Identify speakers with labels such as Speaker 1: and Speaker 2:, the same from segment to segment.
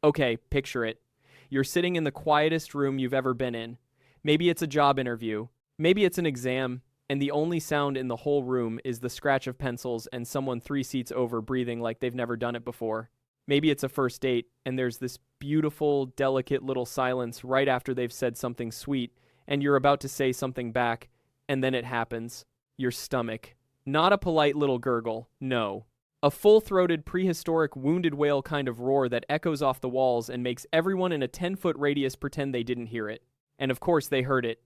Speaker 1: Okay, picture it. You're sitting in the quietest room you've ever been in. Maybe it's a job interview. Maybe it's an exam, and the only sound in the whole room is the scratch of pencils and someone 3 seats over breathing like they've never done it before. Maybe it's a first date, and there's this beautiful, delicate little silence right after they've said something sweet, and you're about to say something back, and then it happens. Your stomach. Not a polite little gurgle, no. A full-throated, prehistoric, wounded whale kind of roar that echoes off the walls and makes everyone in a 10-foot radius pretend they didn't hear it. And of course they heard it.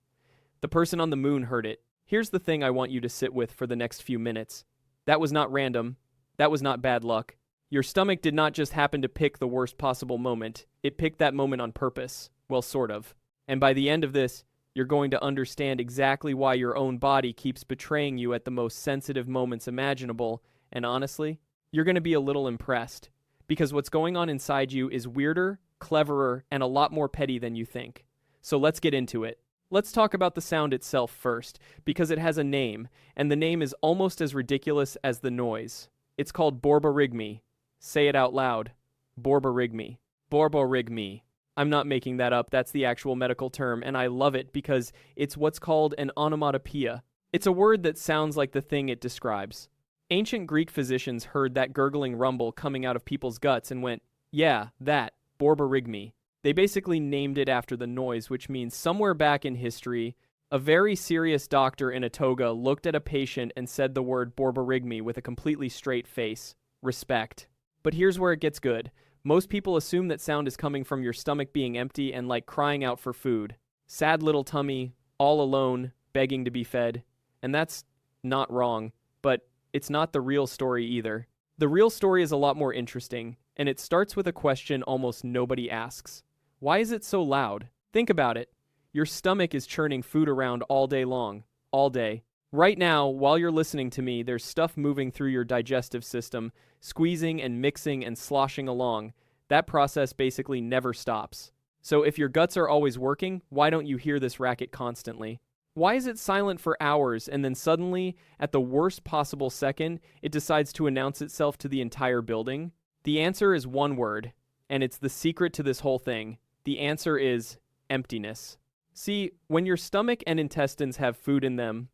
Speaker 1: The person on the moon heard it. Here's the thing I want you to sit with for the next few minutes. That was not random. That was not bad luck. Your stomach did not just happen to pick the worst possible moment. It picked that moment on purpose. Well, sort of. And by the end of this, you're going to understand exactly why your own body keeps betraying you at the most sensitive moments imaginable, and honestly, you're going to be a little impressed, because what's going on inside you is weirder, cleverer, and a lot more petty than you think. So let's get into it. Let's talk about the sound itself first, because it has a name, and the name is almost as ridiculous as the noise. It's called borborygmi. Say it out loud. Borborygmi. Borborygmi. I'm not making that up, that's the actual medical term, and I love it because it's what's called an onomatopoeia. It's a word that sounds like the thing it describes. Ancient Greek physicians heard that gurgling rumble coming out of people's guts and went, yeah, that, borborygmi. They basically named it after the noise, which means somewhere back in history, a very serious doctor in a toga looked at a patient and said the word borborygmi with a completely straight face. Respect. But here's where it gets good. Most people assume that sound is coming from your stomach being empty and like crying out for food. Sad little tummy, all alone, begging to be fed. And that's not wrong, but it's not the real story either. The real story is a lot more interesting, and it starts with a question almost nobody asks. Why is it so loud? Think about it. Your stomach is churning food around all day long. All day. Right now, while you're listening to me, there's stuff moving through your digestive system, squeezing and mixing and sloshing along. That process basically never stops. So if your guts are always working, why don't you hear this racket constantly? Why is it silent for hours and then suddenly, at the worst possible second, it decides to announce itself to the entire building? The answer is one word, and it's the secret to this whole thing. The answer is emptiness. See, when your stomach and intestines have food in them,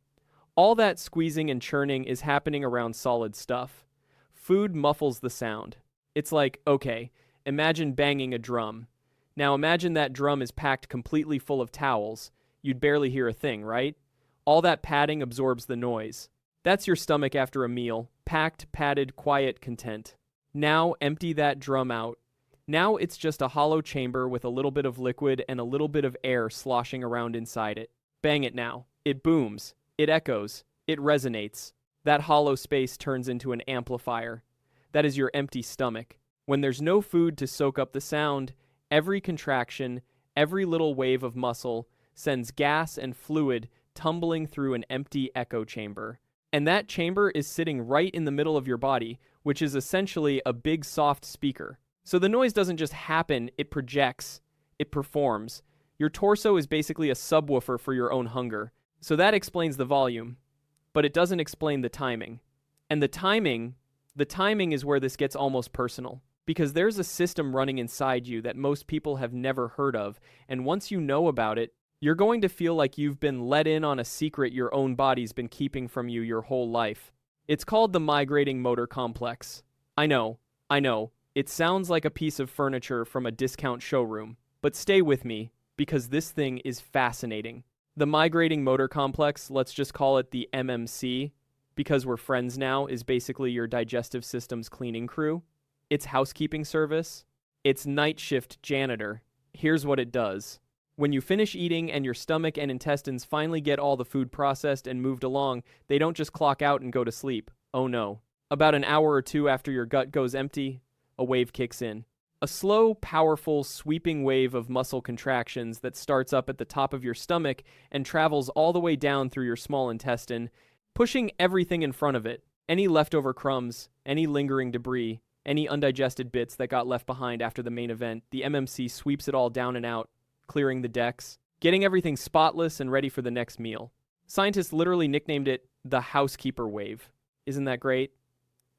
Speaker 1: all that squeezing and churning is happening around solid stuff. Food muffles the sound. It's like, okay, imagine banging a drum. Now imagine that drum is packed completely full of towels. You'd barely hear a thing, right? All that padding absorbs the noise. That's your stomach after a meal. Packed, padded, quiet, content. Now empty that drum out. Now it's just a hollow chamber with a little bit of liquid and a little bit of air sloshing around inside it. Bang it now. It booms. It echoes. It resonates. That hollow space turns into an amplifier. That is your empty stomach. When there's no food to soak up the sound, every contraction, every little wave of muscle sends gas and fluid tumbling through an empty echo chamber. And that chamber is sitting right in the middle of your body, which is essentially a big soft speaker. So the noise doesn't just happen, it projects, it performs. Your torso is basically a subwoofer for your own hunger. So that explains the volume, but it doesn't explain the timing. And the timing is where this gets almost personal. Because there's a system running inside you that most people have never heard of, and once you know about it, you're going to feel like you've been let in on a secret your own body's been keeping from you your whole life. It's called the migrating motor complex. I know. It sounds like a piece of furniture from a discount showroom, but stay with me, because this thing is fascinating. The migrating motor complex, let's just call it the MMC, because we're friends now, is basically your digestive system's cleaning crew. It's housekeeping service. It's night shift janitor. Here's what it does. When you finish eating and your stomach and intestines finally get all the food processed and moved along, they don't just clock out and go to sleep. Oh no. About an hour or two after your gut goes empty, a wave kicks in. A slow, powerful, sweeping wave of muscle contractions that starts up at the top of your stomach and travels all the way down through your small intestine, pushing everything in front of it. Any leftover crumbs, any lingering debris, any undigested bits that got left behind after the main event, the MMC sweeps it all down and out, clearing the decks, getting everything spotless and ready for the next meal. Scientists literally nicknamed it the housekeeper wave. Isn't that great?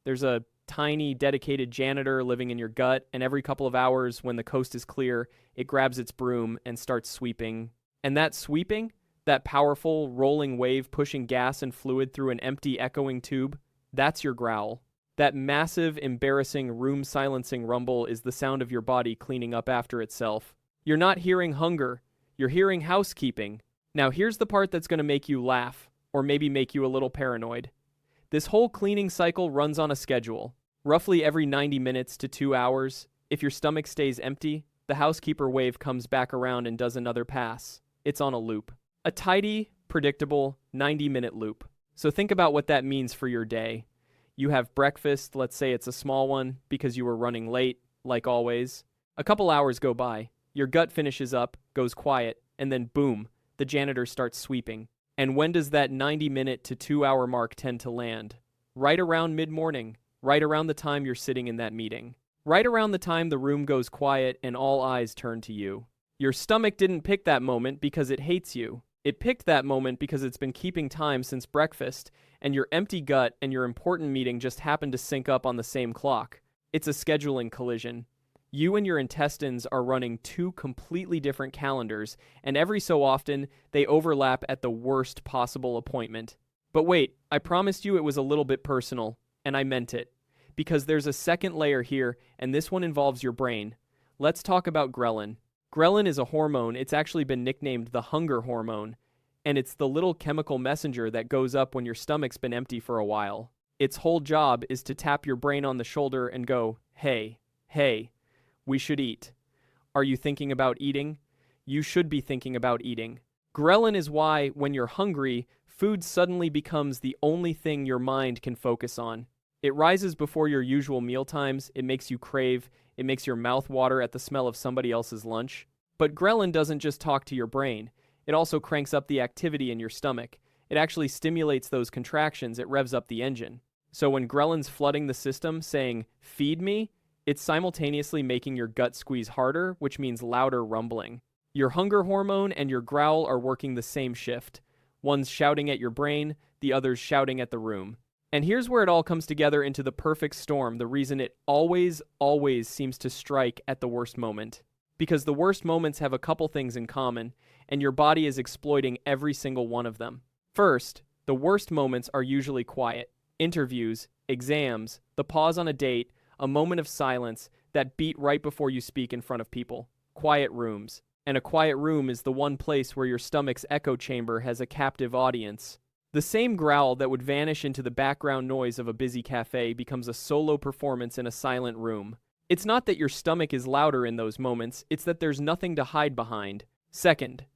Speaker 1: There's a tiny, dedicated janitor living in your gut, and every couple of hours when the coast is clear, it grabs its broom and starts sweeping. And that sweeping, that powerful, rolling wave pushing gas and fluid through an empty, echoing tube, that's your growl. That massive, embarrassing, room-silencing rumble is the sound of your body cleaning up after itself. You're not hearing hunger, you're hearing housekeeping. Now here's the part that's going to make you laugh, or maybe make you a little paranoid. This whole cleaning cycle runs on a schedule. Roughly every 90 minutes to 2 hours, if your stomach stays empty, the housekeeper wave comes back around and does another pass. It's on a loop. A tidy, predictable, 90-minute loop. So think about what that means for your day. You have breakfast, let's say it's a small one, because you were running late, like always. A couple hours go by. Your gut finishes up, goes quiet, and then boom, the janitor starts sweeping. And when does that 90-minute to 2-hour mark tend to land? Right around mid-morning, right around the time you're sitting in that meeting. Right around the time the room goes quiet and all eyes turn to you. Your stomach didn't pick that moment because it hates you. It picked that moment because it's been keeping time since breakfast, and your empty gut and your important meeting just happen to sync up on the same clock. It's a scheduling collision. You and your intestines are running two completely different calendars, and every so often, they overlap at the worst possible appointment. But wait, I promised you it was a little bit personal, and I meant it. Because there's a second layer here, and this one involves your brain. Let's talk about ghrelin. Ghrelin is a hormone. It's actually been nicknamed the hunger hormone, and it's the little chemical messenger that goes up when your stomach's been empty for a while. Its whole job is to tap your brain on the shoulder and go, hey, we should eat. Are you thinking about eating? You should be thinking about eating. Ghrelin is why, when you're hungry, food suddenly becomes the only thing your mind can focus on. It rises before your usual meal times, it makes you crave, it makes your mouth water at the smell of somebody else's lunch. But ghrelin doesn't just talk to your brain. It also cranks up the activity in your stomach. It actually stimulates those contractions, it revs up the engine. So when ghrelin's flooding the system, saying, feed me, it's simultaneously making your gut squeeze harder, which means louder rumbling. Your hunger hormone and your growl are working the same shift. One's shouting at your brain, the other's shouting at the room. And here's where it all comes together into the perfect storm, the reason it always seems to strike at the worst moment. Because the worst moments have a couple things in common, and your body is exploiting every single one of them. First, the worst moments are usually quiet. Interviews, exams, the pause on a date, a moment of silence, that beat right before you speak in front of people. Quiet rooms. And a quiet room is the one place where your stomach's echo chamber has a captive audience. The same growl that would vanish into the background noise of a busy cafe becomes a solo performance in a silent room. It's not that your stomach is louder in those moments, it's that there's nothing to hide behind. Second,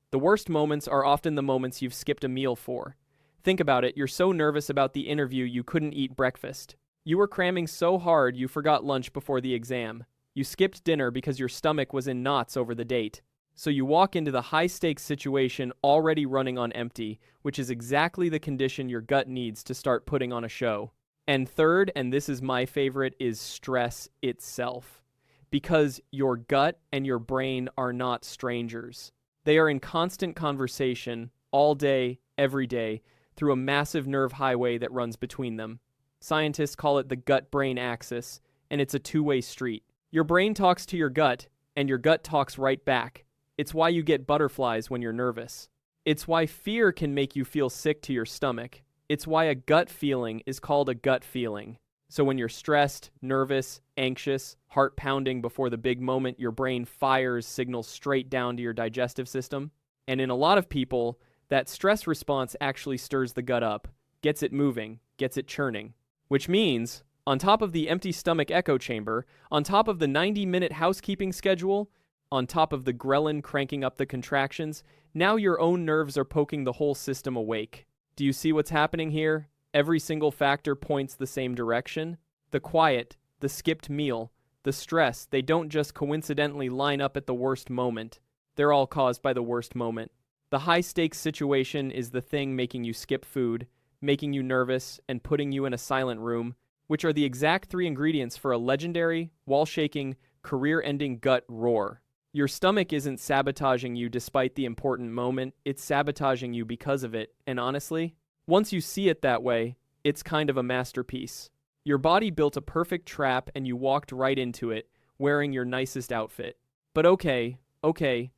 Speaker 1: the worst moments are often the moments you've skipped a meal for. Think about it, you're so nervous about the interview you couldn't eat breakfast. You were cramming so hard you forgot lunch before the exam. You skipped dinner because your stomach was in knots over the date. So you walk into the high-stakes situation already running on empty, which is exactly the condition your gut needs to start putting on a show. And third, and this is my favorite, is stress itself. Because your gut and your brain are not strangers. They are in constant conversation all day, every day, through a massive nerve highway that runs between them. Scientists call it the gut-brain axis, and it's a two-way street. Your brain talks to your gut, and your gut talks right back. It's why you get butterflies when you're nervous. It's why fear can make you feel sick to your stomach. It's why a gut feeling is called a gut feeling. So when you're stressed, nervous, anxious, heart pounding before the big moment, your brain fires signals straight down to your digestive system. And in a lot of people, that stress response actually stirs the gut up, gets it moving, gets it churning. Which means, on top of the empty stomach echo chamber, on top of the 90-minute housekeeping schedule, on top of the ghrelin cranking up the contractions, now your own nerves are poking the whole system awake. Do you see what's happening here? Every single factor points the same direction. The quiet, the skipped meal, the stress, they don't just coincidentally line up at the worst moment. They're all caused by the worst moment. The high-stakes situation is the thing making you skip food, making you nervous, and putting you in a silent room, which are the exact three ingredients for a legendary, wall-shaking, career-ending gut roar. Your stomach isn't sabotaging you despite the important moment, it's sabotaging you because of it, and honestly, once you see it that way, it's kind of a masterpiece. Your body built a perfect trap and you walked right into it, wearing your nicest outfit. But okay,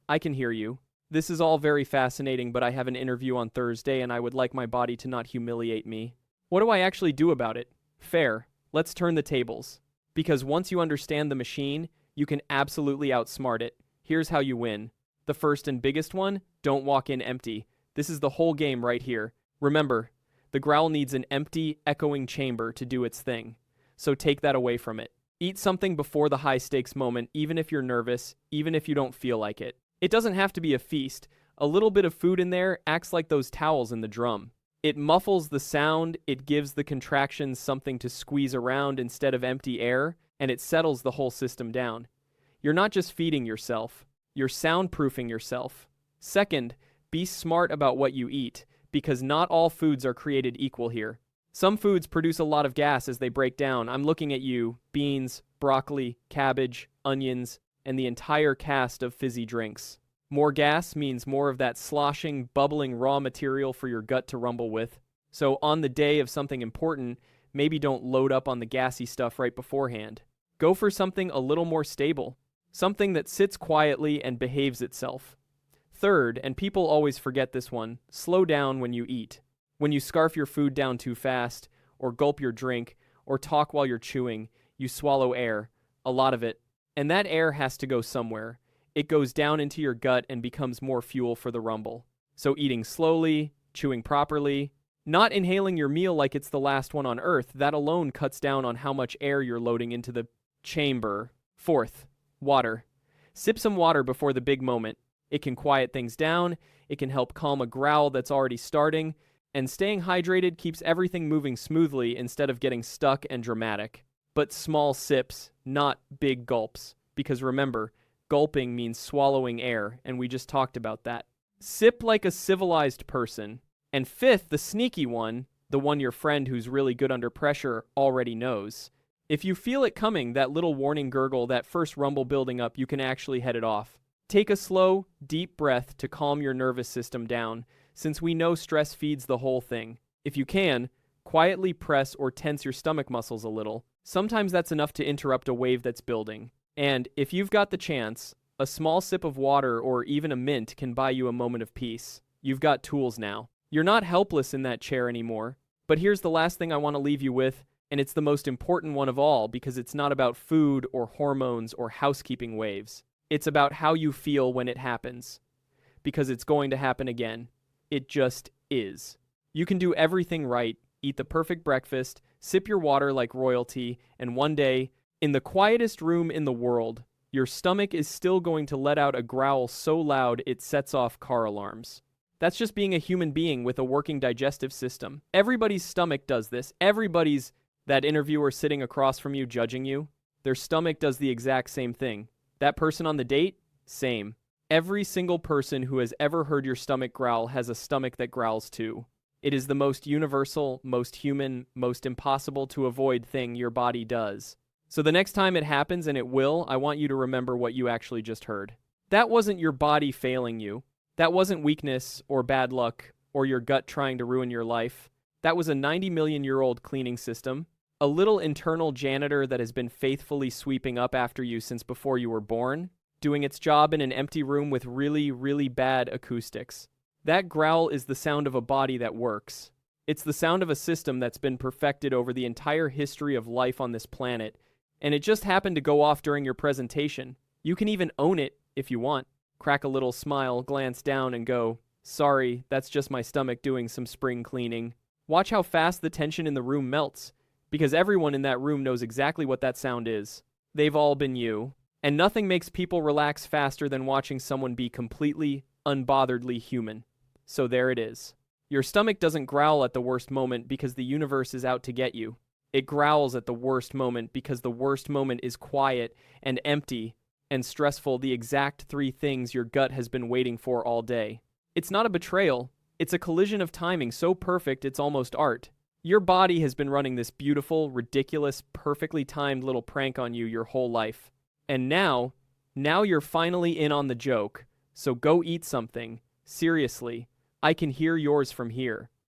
Speaker 1: I can hear you. This is all very fascinating, but I have an interview on Thursday and I would like my body to not humiliate me. What do I actually do about it? Fair. Let's turn the tables. Because once you understand the machine, you can absolutely outsmart it. Here's how you win. The first and biggest one, don't walk in empty. This is the whole game right here. Remember, the growl needs an empty, echoing chamber to do its thing. So take that away from it. Eat something before the high-stakes moment, even if you're nervous, even if you don't feel like it. It doesn't have to be a feast. A little bit of food in there acts like those towels in the drum. It muffles the sound, it gives the contractions something to squeeze around instead of empty air, and it settles the whole system down. You're not just feeding yourself, you're soundproofing yourself. Second, be smart about what you eat, because not all foods are created equal here. Some foods produce a lot of gas as they break down. I'm looking at you: beans, broccoli, cabbage, onions, and the entire cast of fizzy drinks. More gas means more of that sloshing, bubbling raw material for your gut to rumble with. So on the day of something important, maybe don't load up on the gassy stuff right beforehand. Go for something a little more stable. Something that sits quietly and behaves itself. Third, and people always forget this one, slow down when you eat. When you scarf your food down too fast, or gulp your drink, or talk while you're chewing, you swallow air. A lot of it. And that air has to go somewhere. It goes down into your gut and becomes more fuel for the rumble. So eating slowly, chewing properly, not inhaling your meal like it's the last one on Earth, that alone cuts down on how much air you're loading into the chamber. Fourth, water. Sip some water before the big moment. It can quiet things down, it can help calm a growl that's already starting, and staying hydrated keeps everything moving smoothly instead of getting stuck and dramatic. But small sips, not big gulps. Because remember, gulping means swallowing air, and we just talked about that. Sip like a civilized person. And fifth, the sneaky one, the one your friend who's really good under pressure already knows. If you feel it coming, that little warning gurgle, that first rumble building up, you can actually head it off. Take a slow, deep breath to calm your nervous system down, since we know stress feeds the whole thing. If you can, quietly press or tense your stomach muscles a little. Sometimes that's enough to interrupt a wave that's building. And if you've got the chance, a small sip of water or even a mint can buy you a moment of peace. You've got tools now. You're not helpless in that chair anymore. But here's the last thing I want to leave you with, and it's the most important one of all because it's not about food or hormones or housekeeping waves. It's about how you feel when it happens. Because it's going to happen again. It just is. You can do everything right, eat the perfect breakfast, sip your water like royalty, and one day, in the quietest room in the world, your stomach is still going to let out a growl so loud it sets off car alarms. That's just being a human being with a working digestive system. Everybody's stomach does this. Everybody's, that interviewer sitting across from you judging you, their stomach does the exact same thing. That person on the date? Same. Every single person who has ever heard your stomach growl has a stomach that growls too. It is the most universal, most human, most impossible to avoid thing your body does. So the next time it happens, and it will, I want you to remember what you actually just heard. That wasn't your body failing you. That wasn't weakness or bad luck or your gut trying to ruin your life. That was a 90-million-year-old cleaning system. A little internal janitor that has been faithfully sweeping up after you since before you were born, doing its job in an empty room with really, really bad acoustics. That growl is the sound of a body that works. It's the sound of a system that's been perfected over the entire history of life on this planet, and it just happened to go off during your presentation. You can even own it if you want. Crack a little smile, glance down, and go, "Sorry, that's just my stomach doing some spring cleaning." Watch how fast the tension in the room melts, because everyone in that room knows exactly what that sound is. They've all been you. And nothing makes people relax faster than watching someone be completely, unbotheredly human. So there it is. Your stomach doesn't growl at the worst moment because the universe is out to get you. It growls at the worst moment because the worst moment is quiet and empty and stressful, the exact three things your gut has been waiting for all day. It's not a betrayal. It's a collision of timing so perfect it's almost art. Your body has been running this beautiful, ridiculous, perfectly timed little prank on you your whole life. And now you're finally in on the joke. So go eat something. Seriously. I can hear yours from here.